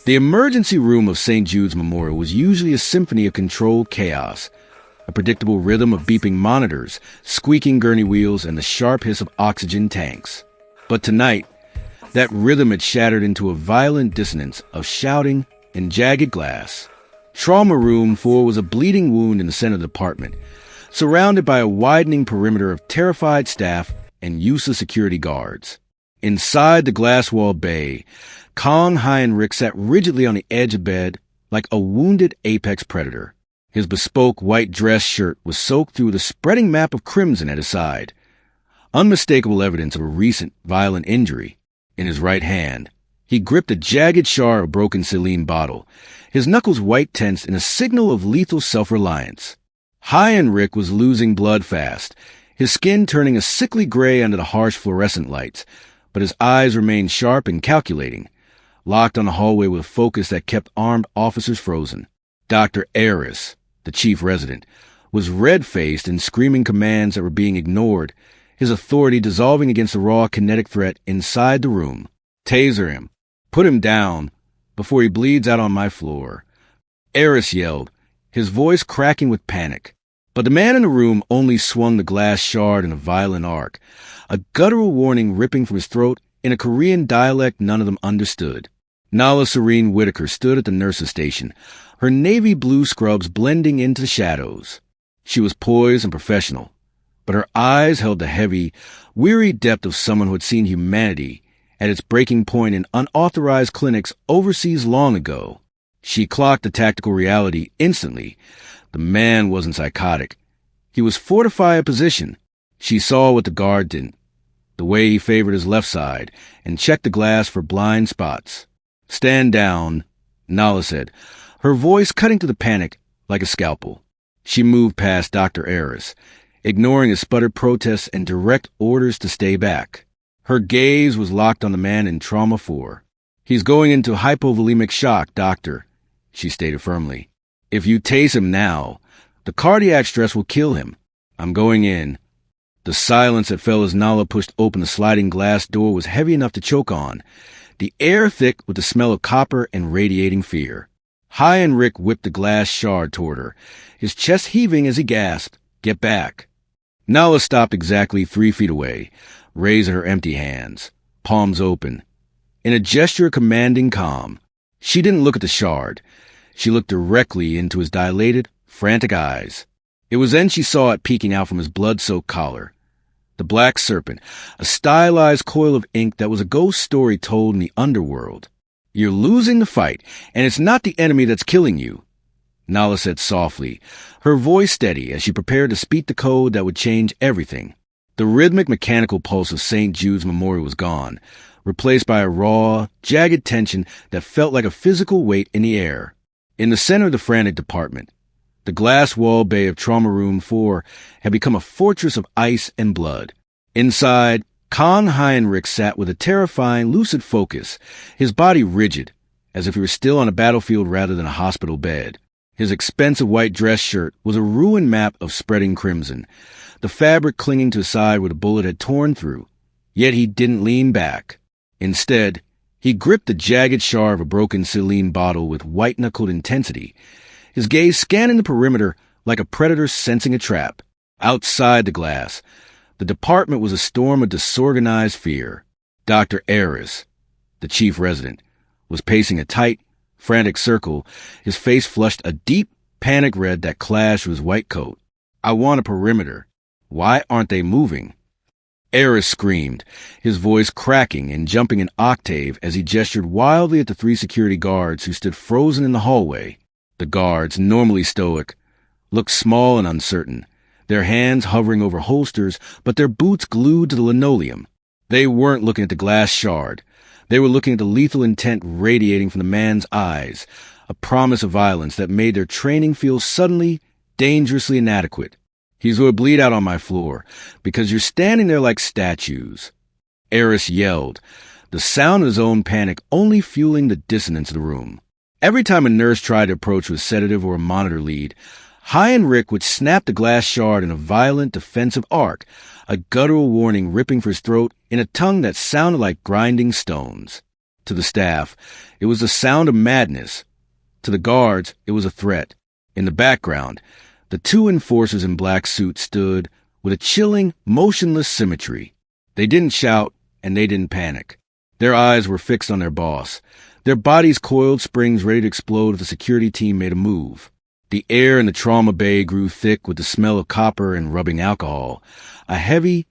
The emergency room of St. Jude's Memorial was usually a symphony of controlled chaos, a predictable rhythm of beeping monitors, squeaking gurney wheels, and the sharp hiss of oxygen tanks. But tonight, that rhythm had shattered into a violent dissonance of shouting and jagged glass. Trauma Room 4 was a bleeding wound in the center of the department, surrounded by a widening perimeter of terrified staff and useless security guards. Inside the glass-walled bay, Kong Heinrich sat rigidly on the edge of bed like a wounded apex predator. His bespoke white dress shirt was soaked through the spreading map of crimson at his side, unmistakable evidence of a recent violent injury. In his right hand, he gripped a jagged shard of a broken saline bottle, his knuckles white tensed in a signal of lethal self-reliance. Heinrich was losing blood fast, his skin turning a sickly gray under the harsh fluorescent lights, but his eyes remained sharp and calculating, locked on the hallway with a focus that kept armed officers frozen. Dr. Aris, the chief resident, was red-faced and screaming commands that were being ignored, his authority dissolving against the raw kinetic threat inside the room. Taser him. Put him down before he bleeds out on my floor. Aris yelled, his voice cracking with panic. But the man in the room only swung the glass shard in a violent arc, a guttural warning ripping from his throat in a Korean dialect none of them understood. Nala Serene Whitaker stood at the nurse's station, her navy blue scrubs blending into the shadows. She was poised and professional, but her eyes held the heavy, weary depth of someone who had seen humanity at its breaking point in unauthorized clinics overseas long ago. She clocked the tactical reality instantly. The man wasn't psychotic. He was fortifying a position. She saw what the guard didn't, the way he favored his left side, and checked the glass for blind spots. Stand down, Nala said, her voice cutting to the panic like a scalpel. She moved past Dr. Aris, ignoring his sputtered protests and direct orders to stay back. Her gaze was locked on the man in Trauma 4. He's going into hypovolemic shock, doctor, she stated firmly. If you tase him now, the cardiac stress will kill him. I'm going in. The silence that fell as Nala pushed open the sliding glass door was heavy enough to choke on, the air thick with the smell of copper and radiating fear. Heinrich whipped the glass shard toward her, his chest heaving as he gasped, "Get back." Nala stopped exactly 3 feet away, raising her empty hands, palms open. In a gesture of commanding calm, she didn't look at the shard. She looked directly into his dilated, frantic eyes. It was then she saw it peeking out from his blood-soaked collar. The black serpent, a stylized coil of ink that was a ghost story told in the underworld. You're losing the fight, and it's not the enemy that's killing you, Nala said softly, her voice steady as she prepared to speak the code that would change everything. The rhythmic mechanical pulse of St. Jude's Memorial was gone, replaced by a raw, jagged tension that felt like a physical weight in the air. In the center of the frantic department, the glass wall bay of Trauma Room 4 had become a fortress of ice and blood. Inside, Kong Heinrich sat with a terrifying, lucid focus, his body rigid, as if he were still on a battlefield rather than a hospital bed. His expensive white dress shirt was a ruined map of spreading crimson, the fabric clinging to his side where the bullet had torn through. Yet he didn't lean back. Instead, he gripped the jagged shard of a broken saline bottle with white-knuckled intensity, his gaze scanning the perimeter like a predator sensing a trap. Outside the glass, the department was a storm of disorganized fear. Dr. Aris, the chief resident, was pacing a tight, frantic circle, his face flushed a deep, panic red that clashed with his white coat. I want a perimeter. Why aren't they moving? Aris screamed, his voice cracking and jumping an octave as he gestured wildly at the 3 security guards who stood frozen in the hallway. The guards, normally stoic, looked small and uncertain, their hands hovering over holsters, but their boots glued to the linoleum. They weren't looking at the glass shard. They were looking at the lethal intent radiating from the man's eyes, a promise of violence that made their training feel suddenly, dangerously inadequate. He's going to bleed out on my floor, because you're standing there like statues. Aris yelled, the sound of his own panic only fueling the dissonance of the room. Every time a nurse tried to approach with a sedative or a monitor lead, Heinrich would snap the glass shard in a violent defensive arc, a guttural warning ripping for his throat in a tongue that sounded like grinding stones. To the staff, it was the sound of madness. To the guards, it was a threat. In the background, the two enforcers in black suits stood with a chilling, motionless symmetry. They didn't shout, and they didn't panic. Their eyes were fixed on their boss. Their bodies coiled springs ready to explode if the security team made a move. The air in the trauma bay grew thick with the smell of copper and rubbing alcohol, a heavy,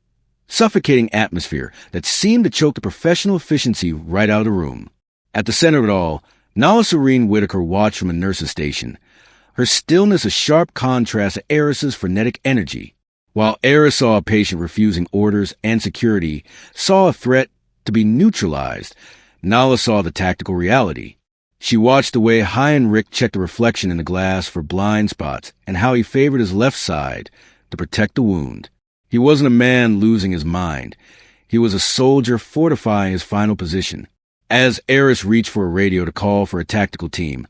suffocating atmosphere that seemed to choke the professional efficiency right out of the room. At the center of it all, Nala Serene Whitaker watched from a nurse's station. Her stillness a sharp contrast to Eris's frenetic energy. While Eris saw a patient refusing orders and security saw a threat to be neutralized, Nala saw the tactical reality. She watched the way Heinrich checked the reflection in the glass for blind spots and how he favored his left side to protect the wound. He wasn't a man losing his mind. He was a soldier fortifying his final position. As Eris reached for a radio to call for a tactical team,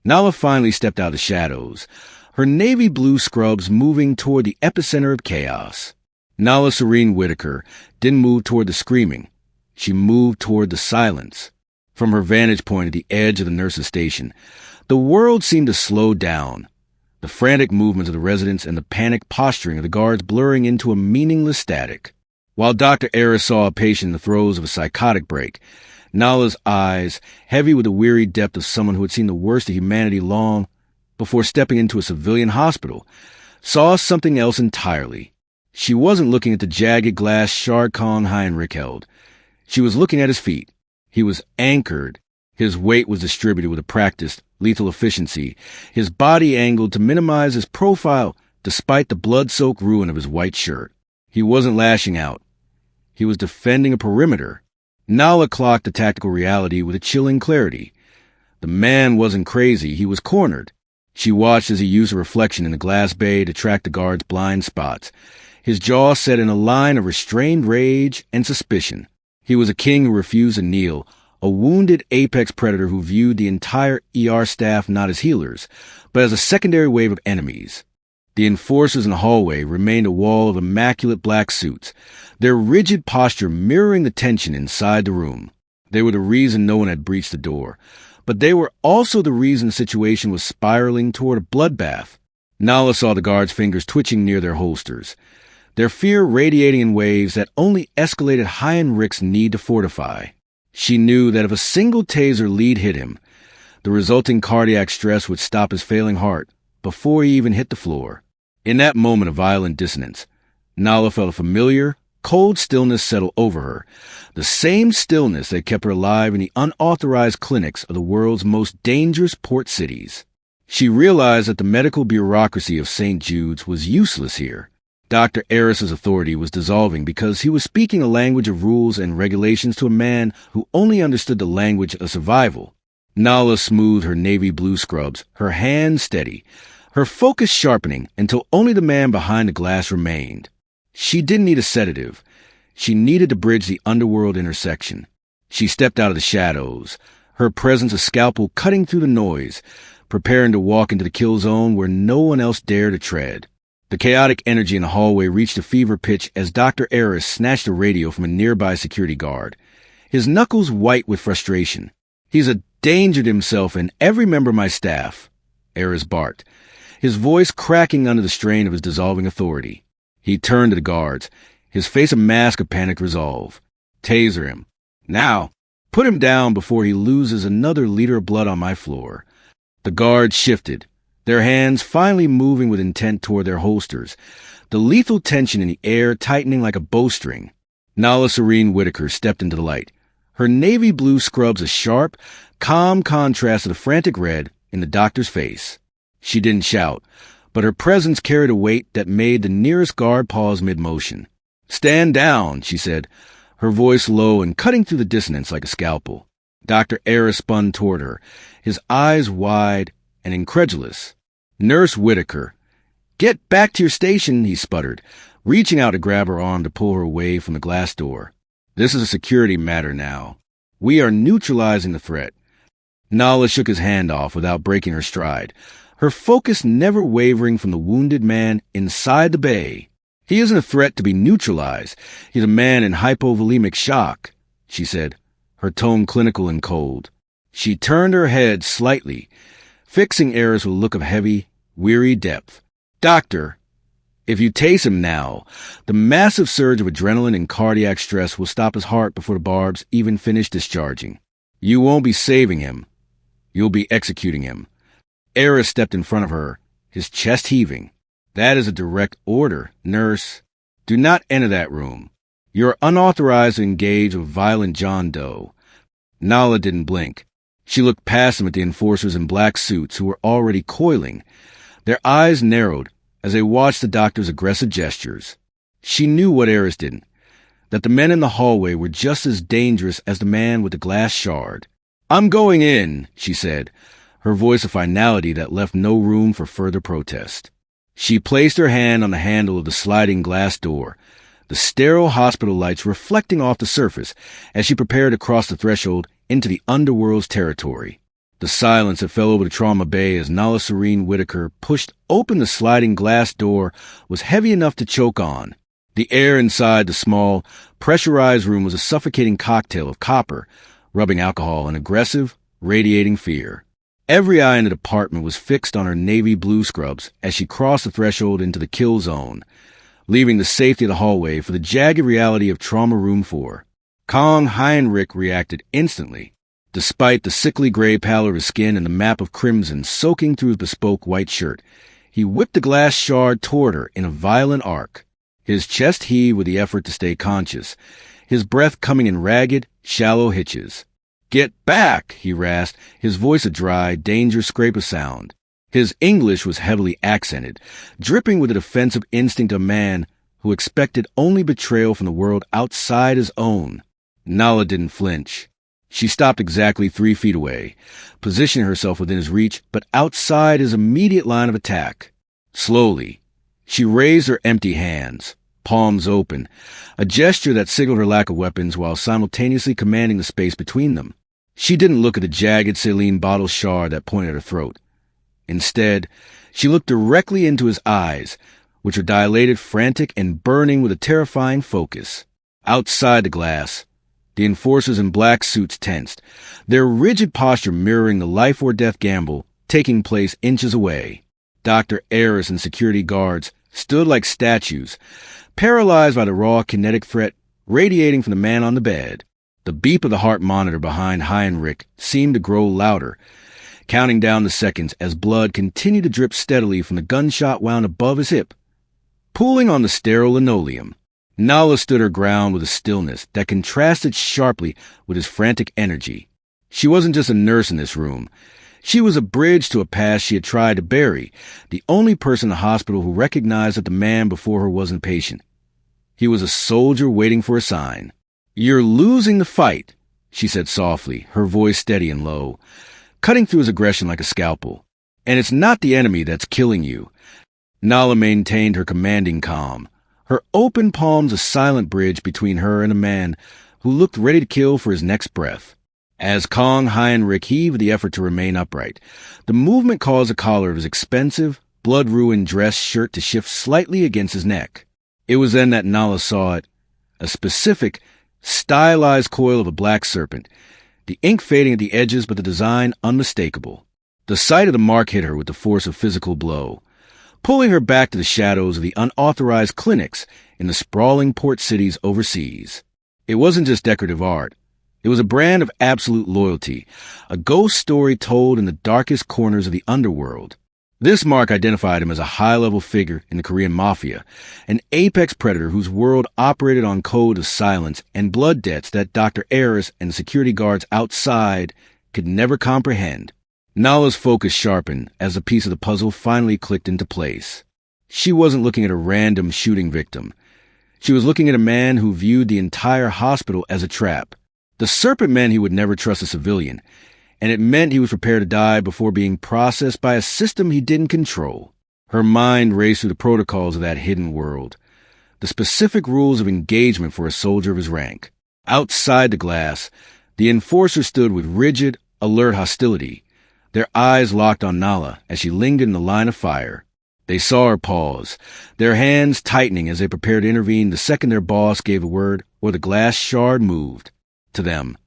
Nala finally stepped out of the shadows, her navy blue scrubs moving toward the epicenter of chaos. Nala Serene Whitaker didn't move toward the screaming. She moved toward the silence. From her vantage point at the edge of the nurse's station, the world seemed to slow down, the frantic movements of the residents and the panicked posturing of the guards blurring into a meaningless static. While Dr. Eris saw a patient in the throes of a psychotic break, Nala's eyes, heavy with the weary depth of someone who had seen the worst of humanity long before stepping into a civilian hospital, saw something else entirely. She wasn't looking at the jagged glass Shard Khan Heinrich held. She was looking at his feet. He was anchored. His weight was distributed with a practiced, lethal efficiency, his body angled to minimize his profile despite the blood-soaked ruin of his white shirt. He wasn't lashing out. He was defending a perimeter. Nala clocked the tactical reality with a chilling clarity. The man wasn't crazy. He was cornered. She watched as he used a reflection in the glass bay to track the guard's blind spots, his jaw set in a line of restrained rage and suspicion. He was a king who refused to kneel, a wounded apex predator who viewed the entire ER staff not as healers, but as a secondary wave of enemies. The enforcers in the hallway remained a wall of immaculate black suits, their rigid posture mirroring the tension inside the room. They were the reason no one had breached the door, but they were also the reason the situation was spiraling toward a bloodbath. Nala saw the guards' fingers twitching near their holsters, their fear radiating in waves that only escalated Heinrich's need to fortify. She knew that if a single taser lead hit him, the resulting cardiac stress would stop his failing heart before he even hit the floor. In that moment of violent dissonance, Nala felt a familiar, cold stillness settle over her, the same stillness that kept her alive in the unauthorized clinics of the world's most dangerous port cities. She realized that the medical bureaucracy of St. Jude's was useless here. Dr. Eris's authority was dissolving because he was speaking a language of rules and regulations to a man who only understood the language of survival. Nala smoothed her navy blue scrubs, her hands steady, her focus sharpening until only the man behind the glass remained. She didn't need a sedative. She needed to bridge the underworld intersection. She stepped out of the shadows, her presence a scalpel cutting through the noise, preparing to walk into the kill zone where no one else dared to tread. The chaotic energy in the hallway reached a fever pitch as Dr. Eris snatched a radio from a nearby security guard, his knuckles white with frustration. "He's endangered himself and every member of my staff," Eris barked, his voice cracking under the strain of his dissolving authority. He turned to the guards, his face a mask of panicked resolve. "Taser him. Now! Put him down before he loses another liter of blood on my floor." The guards shifted, their hands finally moving with intent toward their holsters, the lethal tension in the air tightening like a bowstring. Nala Serene Whitaker stepped into the light, her navy blue scrubs a sharp, calm contrast to the frantic red in the doctor's face. She didn't shout, but her presence carried a weight that made the nearest guard pause mid-motion. "Stand down," she said, her voice low and cutting through the dissonance like a scalpel. Dr. Eris spun toward her, his eyes wide and incredulous. "Nurse Whitaker." "Get back to your station," he sputtered, reaching out to grab her arm to pull her away from the glass door. "This is a security matter now. We are neutralizing the threat." Nala shook his hand off without breaking her stride, her focus never wavering from the wounded man inside the bay. "He isn't a threat to be neutralized. He's a man in hypovolemic shock," she said, her tone clinical and cold. She turned her head slightly, fixing Eris with a look of heavy, weary depth. "Doctor, if you tase him now, the massive surge of adrenaline and cardiac stress will stop his heart before the barbs even finish discharging. You won't be saving him. You'll be executing him." Eris stepped in front of her, his chest heaving. "That is a direct order, nurse. Do not enter that room. You're unauthorized to engage with violent John Doe." Nala didn't blink. She looked past him at the enforcers in black suits who were already coiling. Their eyes narrowed as they watched the doctor's aggressive gestures. She knew what Eris didn't, that the men in the hallway were just as dangerous as the man with the glass shard. "I'm going in," she said, her voice a finality that left no room for further protest. She placed her hand on the handle of the sliding glass door, the sterile hospital lights reflecting off the surface as she prepared to cross the threshold into the underworld's territory. The silence that fell over the trauma bay as Nala Serene Whitaker pushed open the sliding glass door was heavy enough to choke on. The air inside the small, pressurized room was a suffocating cocktail of copper, rubbing alcohol, and aggressive, radiating fear. Every eye in the department was fixed on her navy blue scrubs as she crossed the threshold into the kill zone, leaving the safety of the hallway for the jagged reality of Trauma Room 4. Kong Heinrich reacted instantly. Despite the sickly gray pallor of his skin and the map of crimson soaking through his bespoke white shirt, he whipped the glass shard toward her in a violent arc. His chest heaved with the effort to stay conscious, his breath coming in ragged, shallow hitches. "Get back!" he rasped, his voice a dry, danger scrape of sound. His English was heavily accented, dripping with the defensive instinct of a man who expected only betrayal from the world outside his own. Nala didn't flinch. She stopped exactly 3 feet away, positioning herself within his reach, but outside his immediate line of attack. Slowly, she raised her empty hands, palms open, a gesture that signaled her lack of weapons while simultaneously commanding the space between them. She didn't look at the jagged saline bottle shard that pointed at her throat. Instead, she looked directly into his eyes, which were dilated, frantic, and burning with a terrifying focus. Outside the glass, the enforcers in black suits tensed, their rigid posture mirroring the life-or-death gamble taking place inches away. Dr. Eris and security guards stood like statues, paralyzed by the raw kinetic threat radiating from the man on the bed. The beep of the heart monitor behind Heinrich seemed to grow louder, counting down the seconds as blood continued to drip steadily from the gunshot wound above his hip, pooling on the sterile linoleum. Nala stood her ground with a stillness that contrasted sharply with his frantic energy. She wasn't just a nurse in this room. She was a bridge to a past she had tried to bury, the only person in the hospital who recognized that the man before her wasn't a patient. He was a soldier waiting for a sign. "You're losing the fight," she said softly, her voice steady and low, cutting through his aggression like a scalpel. "And it's not the enemy that's killing you." Nala maintained her commanding calm, her open palms a silent bridge between her and a man who looked ready to kill for his next breath. As Kong Heinrich heaved the effort to remain upright, the movement caused the collar of his expensive, blood-ruined dress shirt to shift slightly against his neck. It was then that Nala saw it, a specific, stylized coil of a black serpent, the ink fading at the edges but the design unmistakable. The sight of the mark hit her with the force of physical blow, pulling her back to the shadows of the unauthorized clinics in the sprawling port cities overseas. It wasn't just decorative art. It was a brand of absolute loyalty, a ghost story told in the darkest corners of the underworld. This mark identified him as a high-level figure in the Korean Mafia, an apex predator whose world operated on code of silence and blood debts that Dr. Eris and the security guards outside could never comprehend. Nala's focus sharpened as a piece of the puzzle finally clicked into place. She wasn't looking at a random shooting victim. She was looking at a man who viewed the entire hospital as a trap. The Serpent meant he would never trust a civilian, and it meant he was prepared to die before being processed by a system he didn't control. Her mind raced through the protocols of that hidden world, the specific rules of engagement for a soldier of his rank. Outside the glass, the enforcers stood with rigid, alert hostility, their eyes locked on Nala as she lingered in the line of fire. They saw her pause, their hands tightening as they prepared to intervene the second their boss gave a word or the glass shard moved. To them,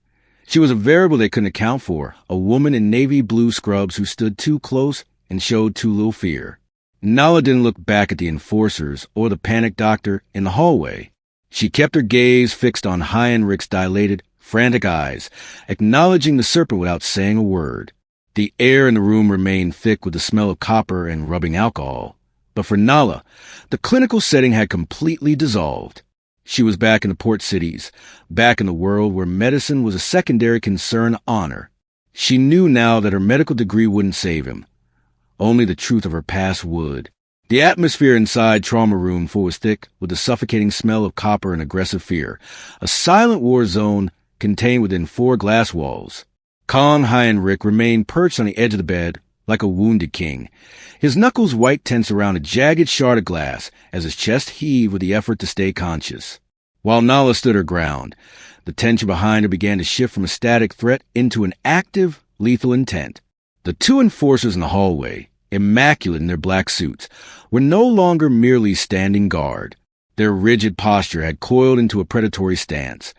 She was a variable they couldn't account for, a woman in navy blue scrubs who stood too close and showed too little fear. Nala didn't look back at the enforcers or the panicked doctor in the hallway. She kept her gaze fixed on Heinrich's dilated, frantic eyes, acknowledging the serpent without saying a word. The air in the room remained thick with the smell of copper and rubbing alcohol. But for Nala, the clinical setting had completely dissolved. She was back in the port cities, back in the world where medicine was a secondary concern of honor. She knew now that her medical degree wouldn't save him. Only the truth of her past would. The atmosphere inside Trauma Room 4 was thick with the suffocating smell of copper and aggressive fear, a silent war zone contained within 4 glass walls. Kong Heinrich remained perched on the edge of the bed like a wounded king, his knuckles white tense around a jagged shard of glass as his chest heaved with the effort to stay conscious. While Nala stood her ground, the tension behind her began to shift from a static threat into an active, lethal intent. The 2 enforcers in the hallway, immaculate in their black suits, were no longer merely standing guard. Their rigid posture had coiled into a predatory stance.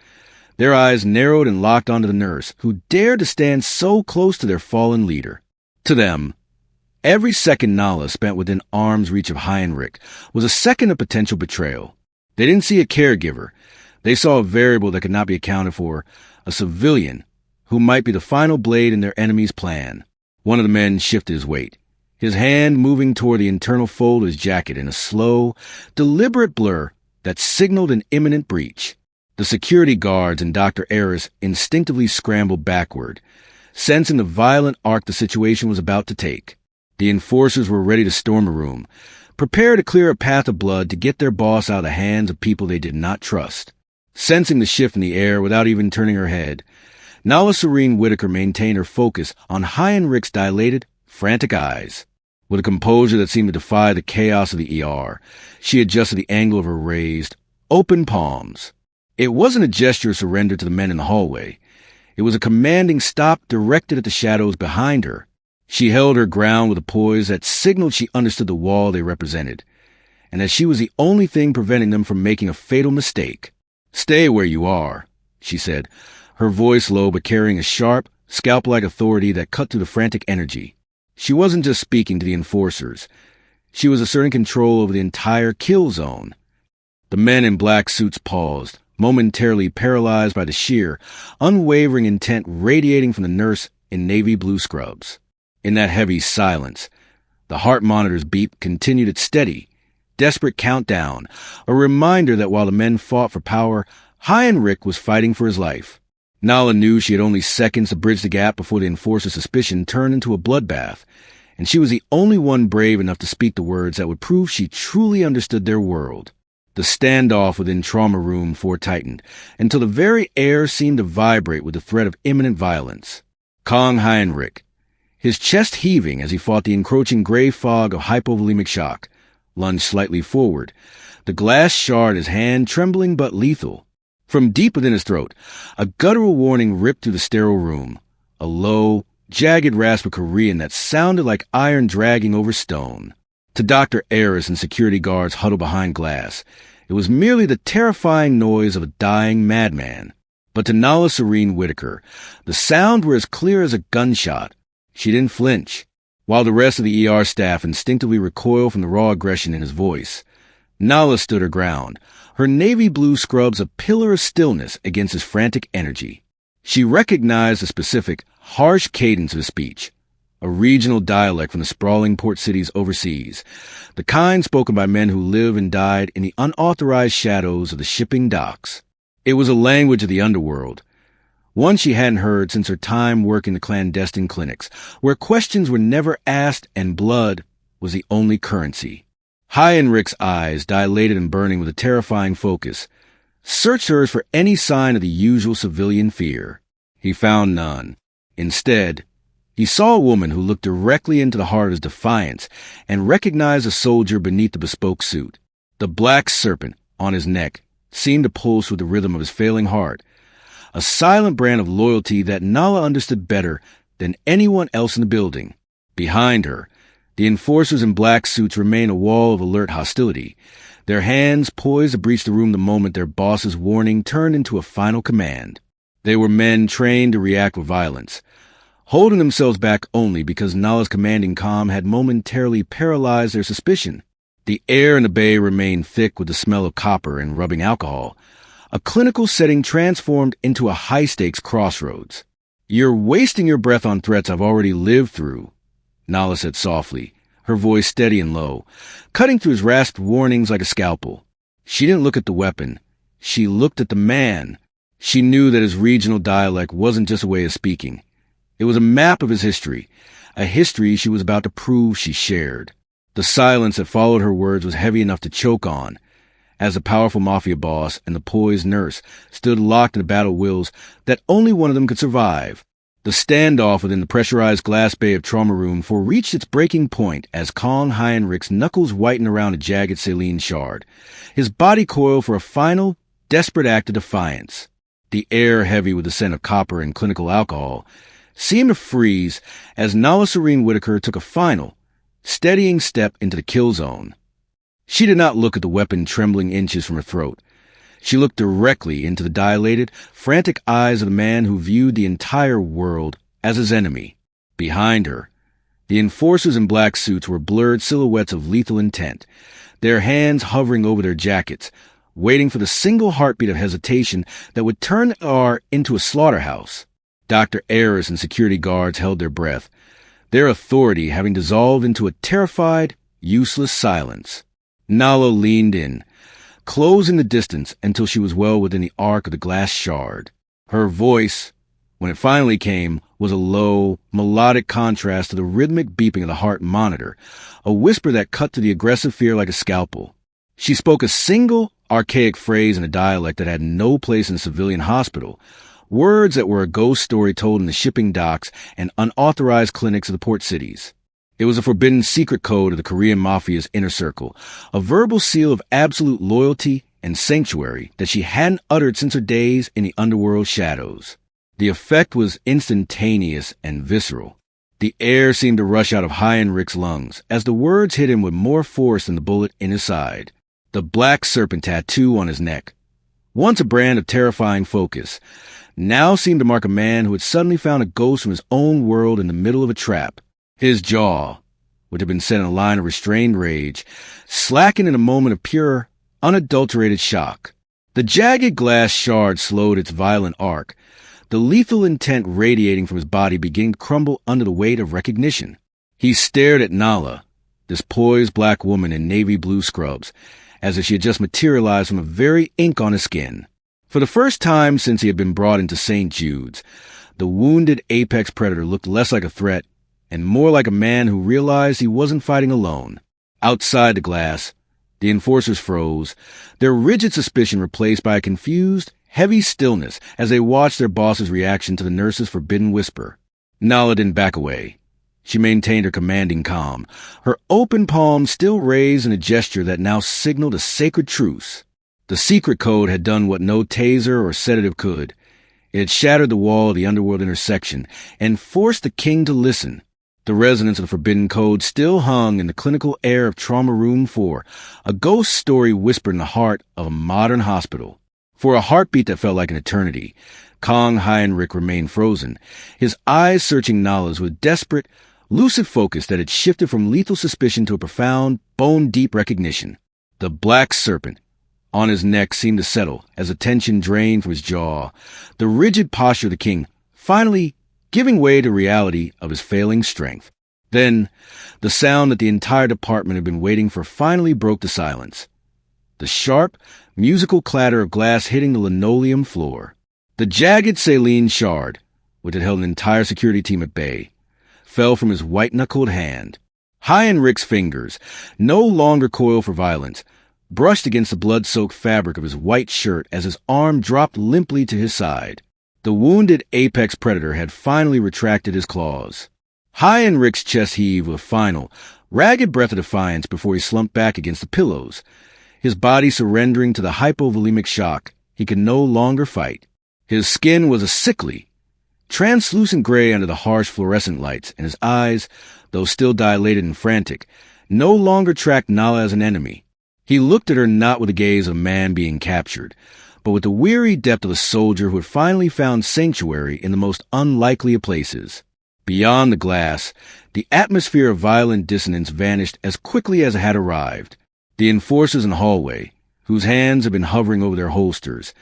Their eyes narrowed and locked onto the nurse, who dared to stand so close to their fallen leader. To them, every second Nala spent within arm's reach of Heinrich was a second of potential betrayal. They didn't see a caregiver. They saw a variable that could not be accounted for, a civilian who might be the final blade in their enemy's plan. One of the men shifted his weight, his hand moving toward the internal fold of his jacket in a slow, deliberate blur that signaled an imminent breach. The security guards and Dr. Eris instinctively scrambled backward, sensing the violent arc the situation was about to take. The enforcers were ready to storm the room, prepared to clear a path of blood to get their boss out of the hands of people they did not trust. Sensing the shift in the air without even turning her head, Nala Serene Whitaker maintained her focus on Heinrich's dilated, frantic eyes. With a composure that seemed to defy the chaos of the ER, she adjusted the angle of her raised, open palms. It wasn't a gesture of surrender to the men in the hallway. It was a commanding stop directed at the shadows behind her. She held her ground with a poise that signaled she understood the wall they represented, and that she was the only thing preventing them from making a fatal mistake. "Stay where you are," she said, her voice low but carrying a sharp, scalpel-like authority that cut through the frantic energy. She wasn't just speaking to the enforcers. She was asserting control over the entire kill zone. The men in black suits paused, momentarily paralyzed by the sheer, unwavering intent radiating from the nurse in navy blue scrubs. In that heavy silence, the heart monitor's beep continued its steady, desperate countdown, a reminder that while the men fought for power, Heinrich was fighting for his life. Nala knew she had only seconds to bridge the gap before the enforcer's suspicion turned into a bloodbath, and she was the only one brave enough to speak the words that would prove she truly understood their world. The standoff within Trauma Room 4 tightened, until the very air seemed to vibrate with the threat of imminent violence. Kong Heinrich, his chest heaving as he fought the encroaching gray fog of hypovolemic shock, lunged slightly forward, the glass shard in his hand trembling but lethal. From deep within his throat, a guttural warning ripped through the sterile room, a low, jagged rasp of Korean that sounded like iron dragging over stone. To Dr. Eris and security guards huddled behind glass, it was merely the terrifying noise of a dying madman. But to Nala Serene Whitaker, the sound were as clear as a gunshot. She didn't flinch, while the rest of the ER staff instinctively recoiled from the raw aggression in his voice. Nala stood her ground, her navy blue scrubs a pillar of stillness against his frantic energy. She recognized the specific, harsh cadence of his speech, a regional dialect from the sprawling port cities overseas, the kind spoken by men who live and died in the unauthorized shadows of the shipping docks. It was a language of the underworld, one she hadn't heard since her time working the clandestine clinics, where questions were never asked and blood was the only currency. Heinrich's eyes, dilated and burning with a terrifying focus, searched hers for any sign of the usual civilian fear. He found none. Instead, he saw a woman who looked directly into the heart of his defiance and recognized a soldier beneath the bespoke suit. The black serpent on his neck seemed to pulse with the rhythm of his failing heart, a silent brand of loyalty that Nala understood better than anyone else in the building. Behind her, the enforcers in black suits remained a wall of alert hostility, their hands poised to breach the room the moment their boss's warning turned into a final command. They were men trained to react with violence, holding themselves back only because Nala's commanding calm had momentarily paralyzed their suspicion. The air in the bay remained thick with the smell of copper and rubbing alcohol, a clinical setting transformed into a high-stakes crossroads. "You're wasting your breath on threats I've already lived through," Nala said softly, her voice steady and low, cutting through his rasped warnings like a scalpel. She didn't look at the weapon. She looked at the man. She knew that his regional dialect wasn't just a way of speaking. It was a map of his history, a history she was about to prove she shared. The silence that followed her words was heavy enough to choke on, as the powerful Mafia boss and the poised nurse stood locked in a battle wills that only one of them could survive. The standoff within the pressurized glass bay of Trauma Room 4 reached its breaking point as Kong Heinrich's knuckles whitened around a jagged saline shard, his body coiled for a final, desperate act of defiance. The air, heavy with the scent of copper and clinical alcohol, seemed to freeze as Nala Serene Whitaker took a final, steadying step into the kill zone. She did not look at the weapon trembling inches from her throat. She looked directly into the dilated, frantic eyes of the man who viewed the entire world as his enemy. Behind her, the enforcers in black suits were blurred silhouettes of lethal intent, their hands hovering over their jackets, waiting for the single heartbeat of hesitation that would turn the R into a slaughterhouse. Dr. Ayers and security guards held their breath, their authority having dissolved into a terrified, useless silence. Nala leaned in, closing the distance until she was well within the arc of the glass shard. Her voice, when it finally came, was a low, melodic contrast to the rhythmic beeping of the heart monitor, a whisper that cut to the aggressive fear like a scalpel. She spoke a single, archaic phrase in a dialect that had no place in a civilian hospital, words that were a ghost story told in the shipping docks and unauthorized clinics of the port cities. It was a forbidden secret code of the Korean Mafia's inner circle, a verbal seal of absolute loyalty and sanctuary that she hadn't uttered since her days in the underworld shadows. The effect was instantaneous and visceral. The air seemed to rush out of Heinrich's lungs as the words hit him with more force than the bullet in his side. The black serpent tattoo on his neck, once a brand of terrifying focus, now seemed to mark a man who had suddenly found a ghost from his own world in the middle of a trap. His jaw, which had been set in a line of restrained rage, slackened in a moment of pure, unadulterated shock. The jagged glass shard slowed its violent arc, the lethal intent radiating from his body beginning to crumble under the weight of recognition. He stared at Nala, this poised black woman in navy blue scrubs, as if she had just materialized from the very ink on his skin. For the first time since he had been brought into St. Jude's, the wounded apex predator looked less like a threat and more like a man who realized he wasn't fighting alone. Outside the glass, the enforcers froze, their rigid suspicion replaced by a confused, heavy stillness as they watched their boss's reaction to the nurse's forbidden whisper. Nala didn't back away. She maintained her commanding calm, her open palm still raised in a gesture that now signaled a sacred truce. The secret code had done what no taser or sedative could. It had shattered the wall of the underworld intersection and forced the king to listen. The resonance of the forbidden code still hung in the clinical air of Trauma Room 4, a ghost story whispered in the heart of a modern hospital. For a heartbeat that felt like an eternity, Kong Heinrich remained frozen, his eyes searching Nala's with desperate, lucid focus that had shifted from lethal suspicion to a profound, bone-deep recognition. The black serpent on his neck seemed to settle as the tension drained from his jaw, the rigid posture of the king finally giving way to reality of his failing strength. Then, the sound that the entire department had been waiting for finally broke the silence. The sharp, musical clatter of glass hitting the linoleum floor. The jagged saline shard, which had held an entire security team at bay, fell from his white-knuckled hand. Heinrich's fingers, no longer coiled for violence, brushed against the blood-soaked fabric of his white shirt as his arm dropped limply to his side. The wounded apex predator had finally retracted his claws. Heinrich's chest heaved with a final, ragged breath of defiance before he slumped back against the pillows, his body surrendering to the hypovolemic shock. He could no longer fight. His skin was a sickly, translucent gray under the harsh fluorescent lights, and his eyes, though still dilated and frantic, no longer tracked Nala as an enemy. He looked at her not with the gaze of a man being captured, but with the weary depth of a soldier who had finally found sanctuary in the most unlikely of places. Beyond the glass, the atmosphere of violent dissonance vanished as quickly as it had arrived. The enforcers in the hallway, whose hands had been hovering over their holsters,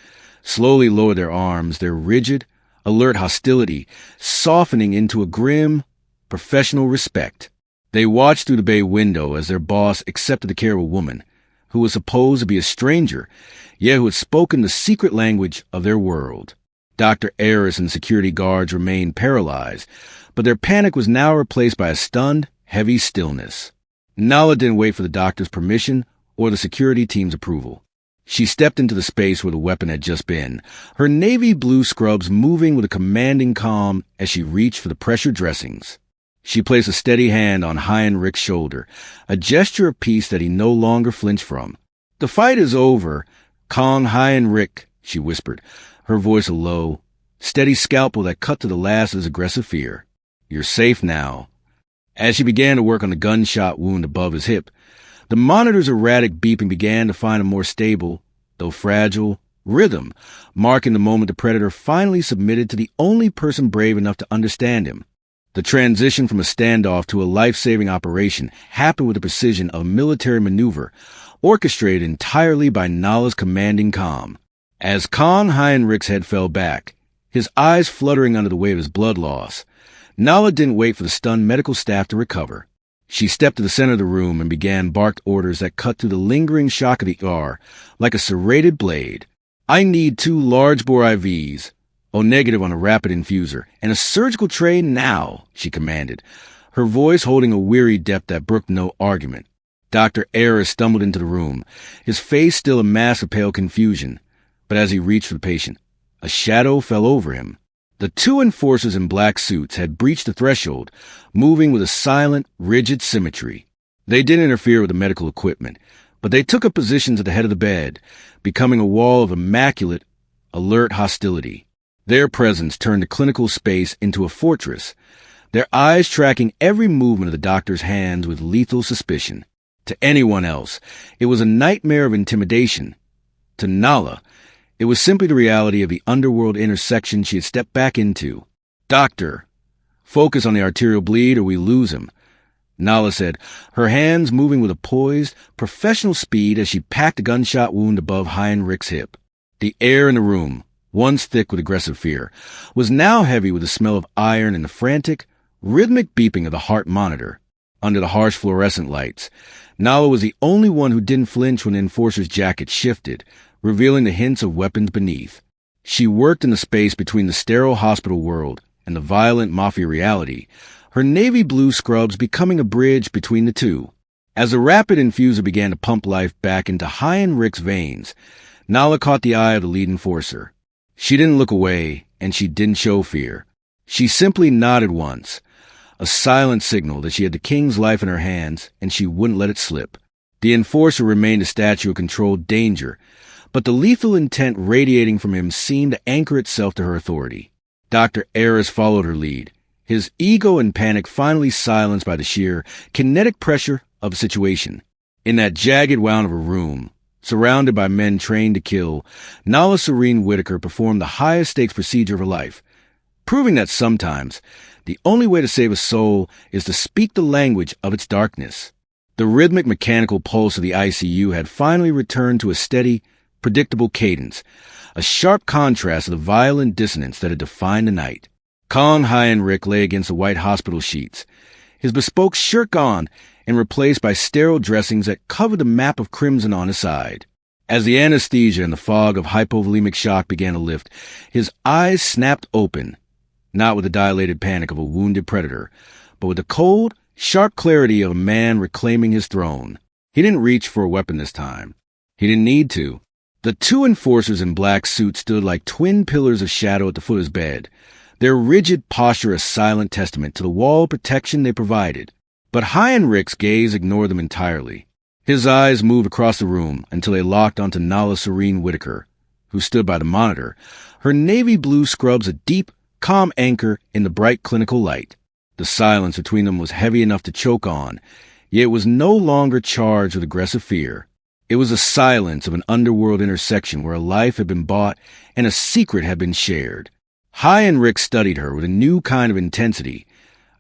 slowly lowered their arms, their rigid, alert hostility softening into a grim, professional respect. They watched through the bay window as their boss accepted the care of a woman, who was supposed to be a stranger, yet who had spoken the secret language of their world. Dr. Eris and security guards remained paralyzed, but their panic was now replaced by a stunned, heavy stillness. Nala didn't wait for the doctor's permission or the security team's approval. She stepped into the space where the weapon had just been, her navy blue scrubs moving with a commanding calm as she reached for the pressure dressings. She placed a steady hand on Heinrich's shoulder, a gesture of peace that he no longer flinched from. "The fight is over, Kong Heinrich," she whispered, her voice a low, steady scalpel that cut to the last of his aggressive fear. "You're safe now." As she began to work on the gunshot wound above his hip, the monitor's erratic beeping began to find a more stable, though fragile, rhythm, marking the moment the predator finally submitted to the only person brave enough to understand him. The transition from a standoff to a life-saving operation happened with the precision of a military maneuver, orchestrated entirely by Nala's commanding calm. As Kong Heinrich's head fell back, his eyes fluttering under the weight of his blood loss, Nala didn't wait for the stunned medical staff to recover. She stepped to the center of the room and began barked orders that cut through the lingering shock of the ER like a serrated blade. "I need 2 large-bore IVs, O-negative on a rapid infuser, and a surgical tray now," she commanded, her voice holding a weary depth that brooked no argument. Dr. Eris stumbled into the room, his face still a mask of pale confusion, but as he reached for the patient, a shadow fell over him. The 2 enforcers in black suits had breached the threshold, moving with a silent, rigid symmetry. They didn't interfere with the medical equipment, but they took up positions at the head of the bed, becoming a wall of immaculate, alert hostility. Their presence turned the clinical space into a fortress, their eyes tracking every movement of the doctor's hands with lethal suspicion. To anyone else, it was a nightmare of intimidation. To Nala, it was simply the reality of the underworld intersection she had stepped back into. "Doctor, focus on the arterial bleed or we lose him," Nala said, her hands moving with a poised, professional speed as she packed a gunshot wound above Heinrich's hip. The air in the room, once thick with aggressive fear, was now heavy with the smell of iron and the frantic, rhythmic beeping of the heart monitor. Under the harsh fluorescent lights, Nala was the only one who didn't flinch when the enforcer's jacket shifted, revealing the hints of weapons beneath. She worked in the space between the sterile hospital world and the violent Mafia reality, her navy blue scrubs becoming a bridge between the two. As the rapid infuser began to pump life back into Heinrich's veins, Nala caught the eye of the lead enforcer. She didn't look away, and she didn't show fear. She simply nodded once, a silent signal that she had the king's life in her hands, and she wouldn't let it slip. The enforcer remained a statue of controlled danger, but the lethal intent radiating from him seemed to anchor itself to her authority. Dr. Eris followed her lead, his ego and panic finally silenced by the sheer, kinetic pressure of the situation. In that jagged wound of a room, surrounded by men trained to kill, Nala Serene Whitaker performed the highest-stakes procedure of her life, proving that sometimes the only way to save a soul is to speak the language of its darkness. The rhythmic mechanical pulse of the ICU had finally returned to a steady, predictable cadence, a sharp contrast to the violent dissonance that had defined the night. Kong Heinrich lay against the white hospital sheets, his bespoke shirt gone and replaced by sterile dressings that covered the map of crimson on his side. As the anesthesia and the fog of hypovolemic shock began to lift, his eyes snapped open, not with the dilated panic of a wounded predator, but with the cold, sharp clarity of a man reclaiming his throne. He didn't reach for a weapon this time. He didn't need to. The 2 enforcers in black suits stood like twin pillars of shadow at the foot of his bed, their rigid posture a silent testament to the wall of protection they provided. But Heinrich's gaze ignored them entirely. His eyes moved across the room until they locked onto Nala Serene Whitaker, who stood by the monitor, her navy blue scrubs a deep, calm anchor in the bright clinical light. The silence between them was heavy enough to choke on, yet it was no longer charged with aggressive fear. It was the silence of an underworld intersection where a life had been bought and a secret had been shared. High and Rick studied her with a new kind of intensity,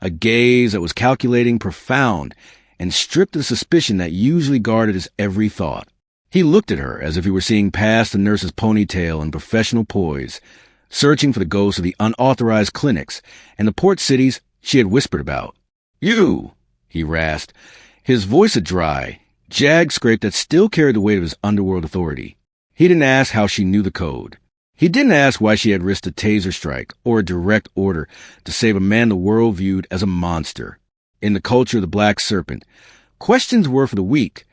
a gaze that was calculating, profound, and stripped of the suspicion that usually guarded his every thought. He looked at her as if he were seeing past the nurse's ponytail and professional poise, searching for the ghosts of the unauthorized clinics and the port cities she had whispered about. "You!" he rasped, his voice a dry, jagged scrape that still carried the weight of his underworld authority. He didn't ask how she knew the code. He didn't ask why she had risked a taser strike or a direct order to save a man the world viewed as a monster. In the culture of the Black Serpent, questions were for the weak.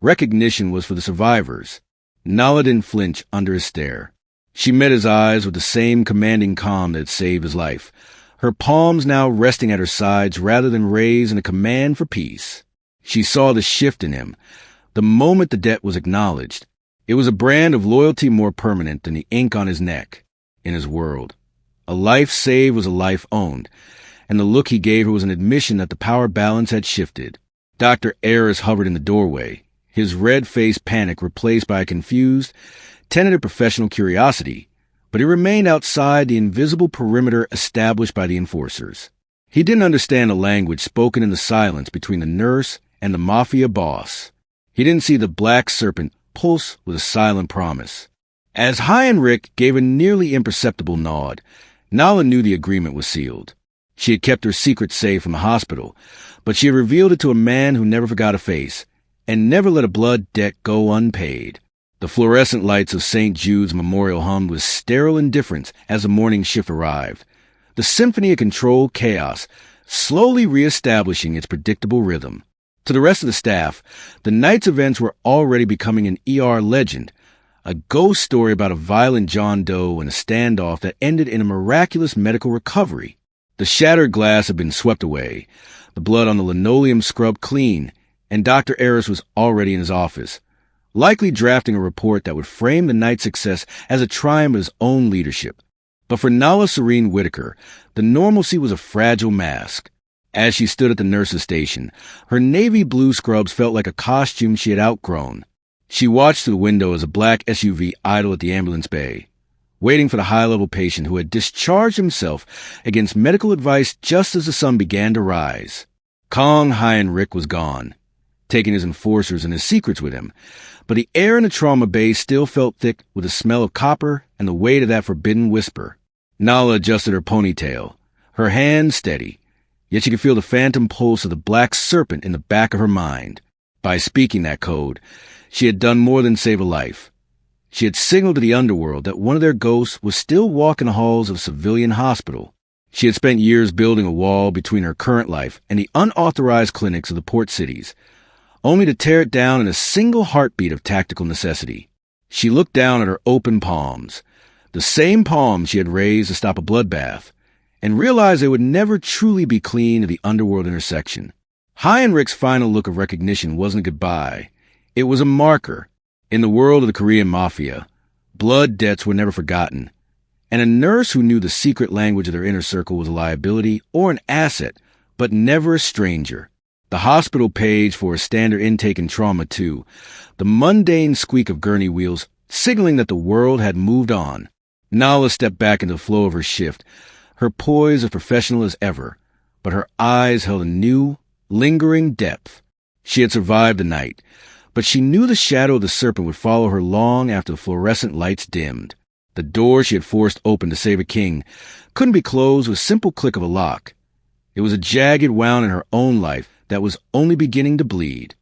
Recognition was for the survivors. Nala didn't flinch under his stare. She met his eyes with the same commanding calm that had saved his life, her palms now resting at her sides rather than raised in a command for peace. She saw the shift in him, the moment the debt was acknowledged. It was a brand of loyalty more permanent than the ink on his neck. In his world, a life saved was a life owned, and the look he gave her was an admission that the power balance had shifted. Dr. Ayres hovered in the doorway, his red-faced panic replaced by a confused, tentative professional curiosity, but he remained outside the invisible perimeter established by the enforcers. He didn't understand the language spoken in the silence between the nurse and the Mafia boss. He didn't see the Black Serpent pulse with a silent promise. As High and Rick gave a nearly imperceptible nod, Nala knew the agreement was sealed. She had kept her secret safe from the hospital, but she had revealed it to a man who never forgot a face, and never let a blood debt go unpaid. The fluorescent lights of St. Jude's Memorial hummed with sterile indifference as the morning shift arrived. The symphony of controlled chaos, slowly re-establishing its predictable rhythm. To the rest of the staff, the night's events were already becoming an ER legend, a ghost story about a violent John Doe and a standoff that ended in a miraculous medical recovery. The shattered glass had been swept away, the blood on the linoleum scrubbed clean, and Dr. Ayres was already in his office, likely drafting a report that would frame the night's success as a triumph of his own leadership. But for Nala Serene Whitaker, the normalcy was a fragile mask. As she stood at the nurse's station, her navy blue scrubs felt like a costume she had outgrown. She watched through the window as a black SUV idled at the ambulance bay, waiting for the high-level patient who had discharged himself against medical advice just as the sun began to rise. Kong, High, and Rick was gone, taking his enforcers and his secrets with him, but the air in the trauma bay still felt thick with the smell of copper and the weight of that forbidden whisper. Nala adjusted her ponytail, her hand steady, yet she could feel the phantom pulse of the Black Serpent in the back of her mind. By speaking that code, she had done more than save a life. She had signaled to the underworld that one of their ghosts was still walking the halls of a civilian hospital. She had spent years building a wall between her current life and the unauthorized clinics of the port cities, only to tear it down in a single heartbeat of tactical necessity. She looked down at her open palms, the same palms she had raised to stop a bloodbath, and realized they would never truly be clean of the underworld intersection. High and Rick's final look of recognition wasn't a goodbye. It was a marker. In the world of the Korean Mafia, blood debts were never forgotten, and a nurse who knew the secret language of their inner circle was a liability or an asset, but never a stranger. The hospital page for a standard intake in trauma, too, the mundane squeak of gurney wheels signaling that the world had moved on. Nala stepped back into the flow of her shift, her poise as professional as ever, but her eyes held a new, lingering depth. She had survived the night, but she knew the shadow of the serpent would follow her long after the fluorescent lights dimmed. The door she had forced open to save a king couldn't be closed with a simple click of a lock. It was a jagged wound in her own life that was only beginning to bleed.